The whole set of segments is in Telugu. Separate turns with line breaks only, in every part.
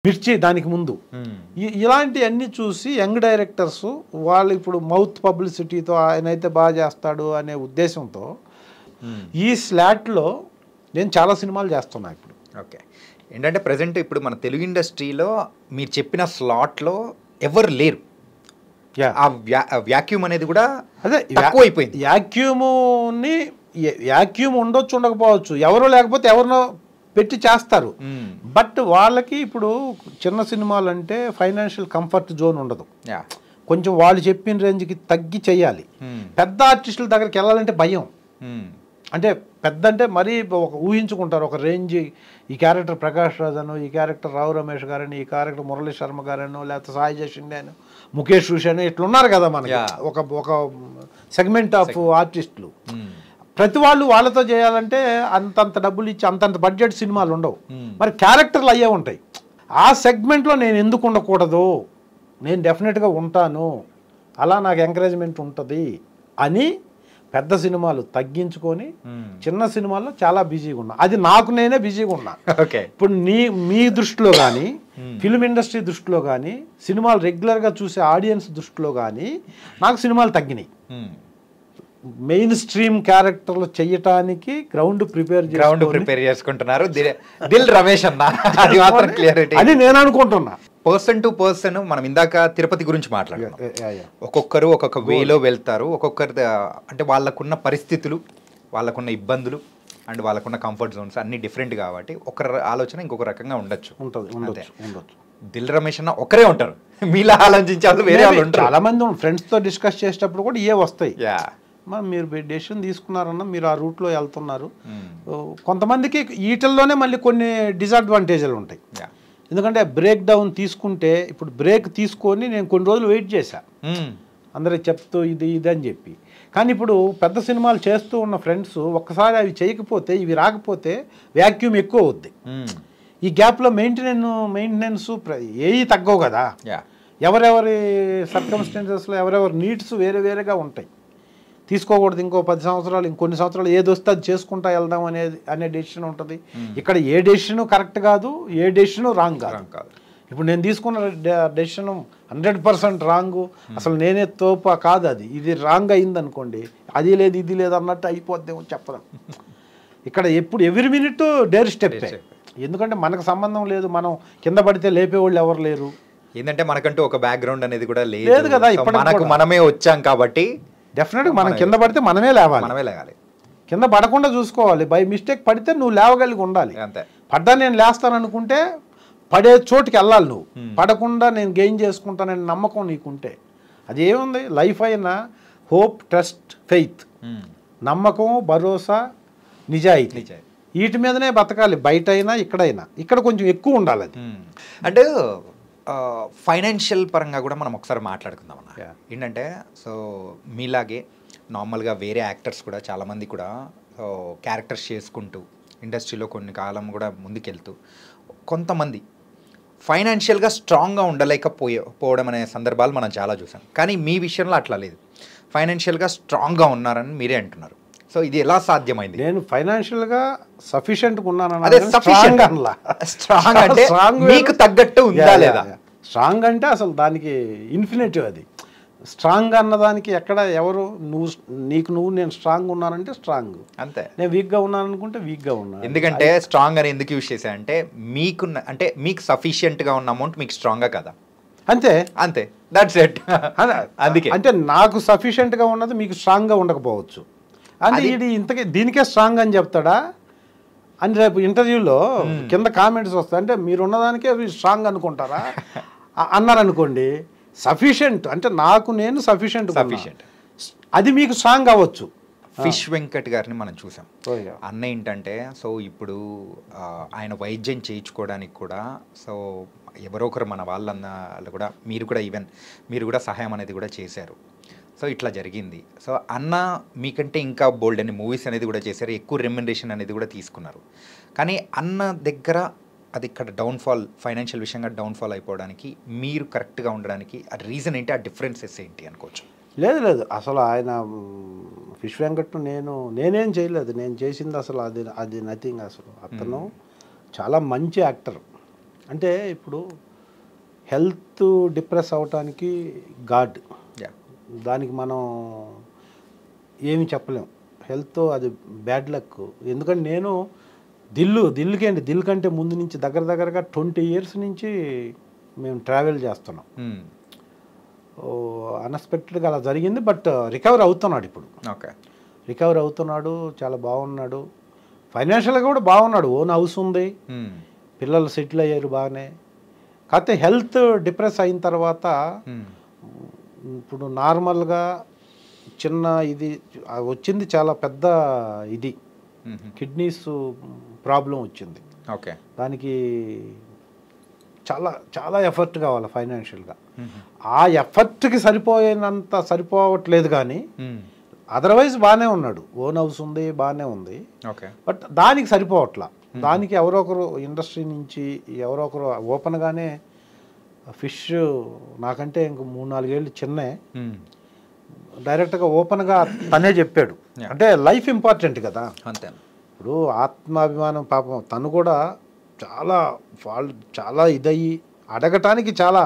మిర్చి దానికి ముందు ఇలాంటివన్నీ చూసి యంగ్ డైరెక్టర్స్ వాళ్ళు ఇప్పుడు మౌత్ పబ్లిసిటీతో ఆయన అయితే బాగా చేస్తాడు అనే ఉద్దేశంతో ఈ స్లాట్లో నేను చాలా సినిమాలు చేస్తున్నా ఇప్పుడు.
ఓకే, ఏంటంటే ప్రజెంట్ ఇప్పుడు మన తెలుగు ఇండస్ట్రీలో మీరు చెప్పిన స్లాట్లో ఎవరు లేరు. ఆ వ్యాక్యూమ్ అనేది కూడా
అదే
తక్కువైపోయింది.
వ్యాక్యూమ్ ఉండొచ్చు ఉండకపోవచ్చు, ఎవరో లేకపోతే ఎవరినో పెట్టి చేస్తారు. బట్ వాళ్ళకి ఇప్పుడు చిన్న సినిమాలు అంటే ఫైనాన్షియల్ కంఫర్ట్ జోన్ ఉండదు, కొంచెం వాళ్ళు చెప్పిన రేంజ్కి తగ్గి చేయాలి. పెద్ద ఆర్టిస్టుల దగ్గరికి వెళ్ళాలంటే భయం. అంటే పెద్ద అంటే మరీ ఒక ఊహించుకుంటారు ఒక రేంజ్, ఈ క్యారెక్టర్ ప్రకాష్ రాజ్ అను, ఈ క్యారెక్టర్ రావు రమేష్ గారని, ఈ క్యారెక్టర్ మురళీ శర్మ గారను, లేకపోతే సాయి జషిండే అని, ముఖేష్ ఋషి ఇట్లున్నారు కదా మనకి ఒక సెగ్మెంట్ ఆఫ్ ఆర్టిస్టులు. ప్రతి వాళ్ళు వాళ్ళతో చేయాలంటే అంతంత డబ్బులు ఇచ్చి అంతంత బడ్జెట్ సినిమాలు ఉండవు, మరి క్యారెక్టర్లు అయ్యే ఉంటాయి. ఆ సెగ్మెంట్లో నేను ఎందుకు ఉండకూడదు, నేను డెఫినెట్గా ఉంటాను, అలా నాకు ఎంకరేజ్మెంట్ ఉంటుంది అని పెద్ద సినిమాలు తగ్గించుకొని చిన్న సినిమాల్లో చాలా బిజీగా ఉన్నా. అది నాకు నేనే బిజీగా ఉన్నా. ఇప్పుడు మీ దృష్టిలో కానీ, ఫిల్మ్ ఇండస్ట్రీ దృష్టిలో కానీ, సినిమాలు రెగ్యులర్గా చూసే ఆడియన్స్ దృష్టిలో కానీ నాకు సినిమాలు తగ్గినాయి. మెయిన్ స్ట్రీమ్ క్యారెక్టర్లు చెయ్యటానికి గ్రౌండ్ ప్రిపేర్ చేసుకుంటున్నారు
దిల్ రమేష్ అన్న. అది మాత్రం క్లియరిటీ
అని నేను అనుకుంటున్నా.
పర్సన్ టు పర్సన్ మనం ఇందాక తిరుపతి గురించి మాట్లాడాం. ఒక్కొక్కరు ఒక్కొక్క వేలో వెళ్తారు, ఒక్కొక్కరి అంటే వాళ్ళకున్న పరిస్థితులు, వాళ్ళకున్న ఇబ్బందులు అండ్ వాళ్ళకున్న కంఫర్ట్ జోన్స్ అన్ని డిఫరెంట్ కాబట్టి ఒకరి ఆలోచన ఇంకొక రకంగా ఉండొచ్చు. దిల్ రమేష్ అన్న ఒకరే ఉంటారు, మీలా ఆలోచించే వాళ్ళు వేరే వాళ్ళు ఉంటారు.
చాలా మంది ఫ్రెండ్స్తో డిస్కస్ చేసేటప్పుడు కూడా ఏ వస్తాయి, మరి మీరు డెసిషన్ తీసుకున్నారన్నా, మీరు ఆ రూట్లో వెళ్తున్నారు. కొంతమందికి వీటిల్లోనే మళ్ళీ కొన్ని డిసడ్వాంటేజ్లు ఉంటాయి. ఎందుకంటే బ్రేక్ డౌన్ తీసుకుంటే, ఇప్పుడు బ్రేక్ తీసుకొని నేను కొన్ని రోజులు వెయిట్ చేశా అందరికి చెప్తూ ఇది అని చెప్పి. కానీ ఇప్పుడు పెద్ద సినిమాలు చేస్తూ ఉన్న ఫ్రెండ్స్ ఒక్కసారి అవి చేయకపోతే, ఇవి రాకపోతే వ్యాక్యూమ్ ఎక్కువ అవుద్ది. ఈ గ్యాప్లో మెయింటెనెన్స్ ఏవి తగ్గవు కదా. ఎవరెవరి సర్కమ్స్టెన్సెస్లో ఎవరెవరి నీడ్స్ వేరేగా ఉంటాయి. తీసుకోకూడదు ఇంకో 10 సంవత్సరాలు, ఇంకొన్ని సంవత్సరాలు ఏది వస్తే అది చేసుకుంటా వెళ్దాం అనే డెసిషన్ ఉంటుంది. ఇక్కడ ఏ డెసిషను కరెక్ట్ కాదు, ఏ డెసిషను రాంగ్ కాదు. ఇప్పుడు నేను తీసుకున్న డెసిషన్ 100% రాంగు, అసలు నేనే తోప కాదు, అది ఇది రాంగ్ అయింది అనుకోండి, అది లేదు ఇది లేదు అన్నట్టు అయిపోద్దేమో చెప్పడం. ఇక్కడ ఎప్పుడు ఎవ్రీ మినిట్ డేర్ స్టెప్. ఎందుకంటే మనకు సంబంధం లేదు, మనం కింద పడితే లేపేవాళ్ళు ఎవరు లేరు.
ఏంటంటే మనకంటూ ఒక బ్యాక్గ్రౌండ్ అనేది కూడా లేదు కదా. ఇప్పుడు మనమే వచ్చాం కాబట్టి
డెఫినెట్గా మనం కింద పడితే మనమే లేవాలి, కింద పడకుండా చూసుకోవాలి. బై మిస్టేక్ పడితే నువ్వు లేవగలిగి ఉండాలి. పడ్డా నేను లేస్తాను అనుకుంటే పడే చోటుకి వెళ్ళాలి నువ్వు. పడకుండా నేను గెయిన్ చేసుకుంటానని నమ్మకం నీకుంటే అది ఏముంది. లైఫ్ అయినా హోప్, ట్రస్ట్, ఫెయిత్, నమ్మకం, భరోసా, నిజాయితీ, వీటి మీదనే బతకాలి. బయట అయినా ఇక్కడైనా, ఇక్కడ కొంచెం ఎక్కువ ఉండాలి అది.
అంటే ఫైనాన్షియల్ పరంగా కూడా మనం ఒకసారి మాట్లాడుకుందాం అన్న. ఏంటంటే సో మీలాగే నార్మల్గా వేరే యాక్టర్స్ కూడా చాలామంది కూడా క్యారెక్టర్స్ చేసుకుంటూ ఇండస్ట్రీలో కొన్ని కాలం కూడా ముందుకెళ్తూ కొంతమంది ఫైనాన్షియల్గా స్ట్రాంగ్గా ఉండలేకపోవడం అనే సందర్భాలు మనం చాలా చూసాం. కానీ మీ విషయంలో అట్లా లేదు, ఫైనాన్షియల్గా స్ట్రాంగ్గా ఉన్నారని మీరే అంటున్నారు. సో ఇది ఎలా సాధ్యమైంది?
నేను ఫైనాన్షియల్గా సఫిషియెంట్గా ఉన్నాను.
స్ట్రాంగ్ అంటే మీకు తగ్గట్టు ఉందా లేదా?
స్ట్రాంగ్ అంటే అసలు దానికి ఇన్ఫినిటివ్. అది స్ట్రాంగ్ అన్నదానికి ఎక్కడ ఎవరు నువ్వు నేను స్ట్రాంగ్ ఉన్నానంటే స్ట్రాంగ్
అంతే,
నేను వీక్గా ఉన్నాను అనుకుంటే వీక్గా ఉన్నాను.
ఎందుకంటే స్ట్రాంగ్ అని ఎందుకు యూజ్ చేశా అంటే మీకు సఫిషియెంట్గా ఉన్న అమౌంట్ మీకు స్ట్రాంగ్గా కదా, అంతే దట్స్ ఇట్. అందుకే
అంటే నాకు సఫిషియెంట్గా ఉన్నది మీకు స్ట్రాంగ్గా ఉండకపోవచ్చు. అంటే ఇది ఇంతకీ దీనికే స్ట్రాంగ్ అని చెప్తాడా అని రేపు ఇంటర్వ్యూలో కింద కామెంట్స్ వస్తాయి. అంటే మీరు ఉన్నదానికే స్ట్రాంగ్ అనుకుంటారా అన్నారనుకోండి. సఫిషియెంట్ అంటే నాకు నేను సఫిషియెంట్, అది మీకు స్ట్రాంగ్ అవ్వచ్చు.
ఫిష్ వెంకట్ గారిని మనం చూసాం. అన్న ఏంటంటే సో ఇప్పుడు ఆయన వైద్యం చేయించుకోవడానికి కూడా సో ఎవరో ఒకరు మన వాళ్ళు కూడా మీరు కూడా సహాయం అనేది కూడా చేశారు. సో ఇట్లా జరిగింది. సో అన్న మీకంటే ఇంకా బోల్డ్ అని మూవీస్ అనేది కూడా చేశారు, ఎక్కువ రెమ్యునరేషన్ అనేది కూడా తీసుకున్నారు. కానీ అన్న దగ్గర అది ఇక్కడ డౌన్ఫాల్, ఫైనాన్షియల్ విషయంగా డౌన్ఫాల్ అయిపోవడానికి మీరు కరెక్ట్గా ఉండడానికి ఆ రీజన్ ఏంటి, ఆ డిఫరెన్సెస్ ఏంటి అనుకోవచ్చు?
లేదు అసలు ఆయన ఫిష్ వెంకట్ నేనేం చేయలేదు. నేను చేసింది అసలు అది నథింగ్. అసలు అతను చాలా మంచి యాక్టర్, అంటే ఇప్పుడు హెల్త్ డిప్రెస్ అవటానికి గాడ్, దానికి మనం ఏమి చెప్పలేం. హెల్త్ అది బ్యాడ్ లక్. ఎందుకంటే నేను దిల్ కంటే ముందు నుంచి దగ్గరగా 20 years నుంచి మేము ట్రావెల్ చేస్తున్నాం. అన్ఎక్స్పెక్టెడ్గా అలా జరిగింది. బట్ రికవర్ అవుతున్నాడు ఇప్పుడు. రికవర్ అవుతున్నాడు, చాలా బాగున్నాడు. ఫైనాన్షియల్గా కూడా బాగున్నాడు. ఓన్ హౌస్ ఉంది, పిల్లలు సెటిల్ అయ్యారు బాగానే. కాకపోతే హెల్త్ డిప్రెస్ అయిన తర్వాత ఇప్పుడు నార్మల్గా చిన్న ఇది వచ్చింది, చాలా పెద్ద ఇది కిడ్నీస్ ప్రాబ్లం వచ్చింది. దానికి చాలా చాలా ఎఫర్ట్ కావాలి ఫైనాన్షియల్గా. ఆ ఎఫర్ట్కి సరిపోవట్లేదు కానీ అదర్వైజ్ బాగానే ఉన్నాడు. ఓన్ హౌస్ ఉంది, బాగానే ఉంది. బట్ దానికి సరిపోవట్లా. దానికి ఎవరో ఒకరు ఇండస్ట్రీ నుంచి ఎవరో ఒకరు ఓపెన్గానే ఫిష్ నాకంటే ఇంక 3-4 ఏళ్ళు చిన్నే డైరెక్ట్గా ఓపెన్గా తనే చెప్పాడు. అంటే లైఫ్ ఇంపార్టెంట్ కదా. ఇప్పుడు ఆత్మాభిమానం పాపం తను కూడా చాలా ఇదయ్యి అడగటానికి చాలా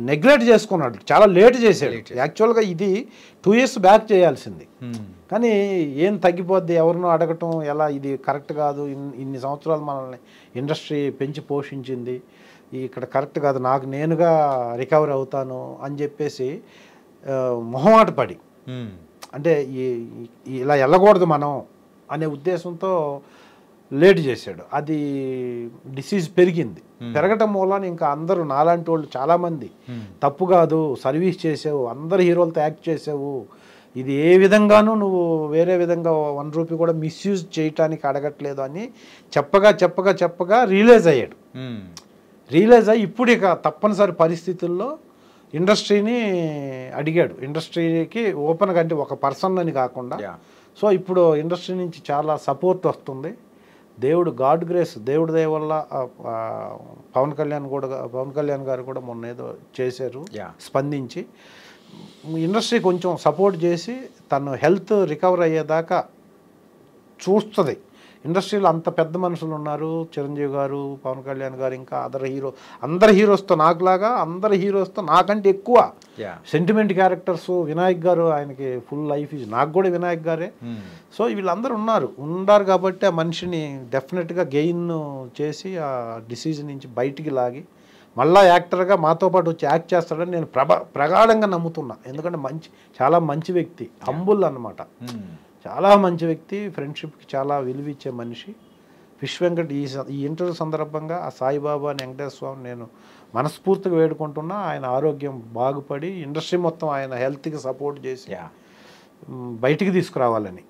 నెగ్లెక్ట్ చేసుకున్నాడు. చాలా లేట్ చేశాడు. యాక్చువల్గా ఇది 2 years బ్యాక్ చేయాల్సింది. కానీ ఏం తగ్గిపోద్ది ఎవరినో అడగటం ఎలా, ఇది కరెక్ట్ కాదు. ఇన్ని సంవత్సరాలు మనల్ని ఇండస్ట్రీ పెంచి పోషించింది, ఇక్కడ కరెక్ట్ కాదు, నాకు నేనుగా రికవర్ అవుతాను అని చెప్పేసి మొహమాట పడి, అంటే ఇలా వెళ్ళకూడదు మనం అనే ఉద్దేశంతో లేట్ చేశాడు. అది డిసీజ్ పెరగటం మూలాన ఇంకా అందరూ నాలాంటి వాళ్ళు చాలామంది తప్పు కాదు, సర్వీస్ చేసావు, అందరు హీరోలతో యాక్ట్ చేసావు, ఇది ఏ విధంగానూ నువ్వు వేరే విధంగా 1 రూపీ కూడా మిస్యూజ్ చేయటానికి అడగట్లేదు అని చెప్పగా రియలైజ్ అయ్యాడు. రియలైజ్ అయ్యి ఇప్పుడు ఇక తప్పనిసరి పరిస్థితుల్లో ఇండస్ట్రీని అడిగాడు. ఇండస్ట్రీకి ఓపెన్గా, అంటే ఒక పర్సన్ అని కాకుండా. సో ఇప్పుడు ఇండస్ట్రీ నుంచి చాలా సపోర్ట్ వస్తుంది. గాడ్ గ్రేస్, దేవుడి దయ వల్ల పవన్ కళ్యాణ్ గారు కూడా మొన్న ఏదో చేశారు, స్పందించి ఇండస్ట్రీ కొంచెం సపోర్ట్ చేసి తను హెల్త్ రికవర్ అయ్యేదాకా చూస్తుంది. ఇండస్ట్రీలో అంత పెద్ద మనుషులు ఉన్నారు, చిరంజీవి గారు, పవన్ కళ్యాణ్ గారు, ఇంకా అందరు హీరోస్తో నాకులాగా అందరు హీరోస్తో నాకంటే ఎక్కువ సెంటిమెంట్ క్యారెక్టర్స్. వినాయక్ గారు, ఆయనకి ఫుల్ లైఫ్ ఈజ్, నాకు కూడా వినాయక్ గారే. సో వీళ్ళందరూ ఉన్నారు కాబట్టి ఆ మనిషిని డెఫినెట్గా గెయిన్ చేసి ఆ డిసీజ్ నుంచి బయటికి లాగి మళ్ళా యాక్టర్గా మాతో పాటు వచ్చి యాక్ట్ చేస్తాడని నేను ప్రగాఢంగా నమ్ముతున్నా. ఎందుకంటే చాలా మంచి వ్యక్తి, హంబుల్ అన్నమాట. చాలా మంచి వ్యక్తి, ఫ్రెండ్షిప్కి చాలా విలువిచ్చే మనిషి. ఫిష్ వెంకట్ ఈ ఇంటర్వ్యూ సందర్భంగా ఆ సాయిబాబా అని వెంకటేశ్వర స్వామి నేను మనస్ఫూర్తిగా వేడుకుంటున్నా. ఆయన ఆరోగ్యం బాగుపడి ఇండస్ట్రీ మొత్తం ఆయన హెల్త్కి సపోర్ట్ చేసి బయటికి తీసుకురావాలని.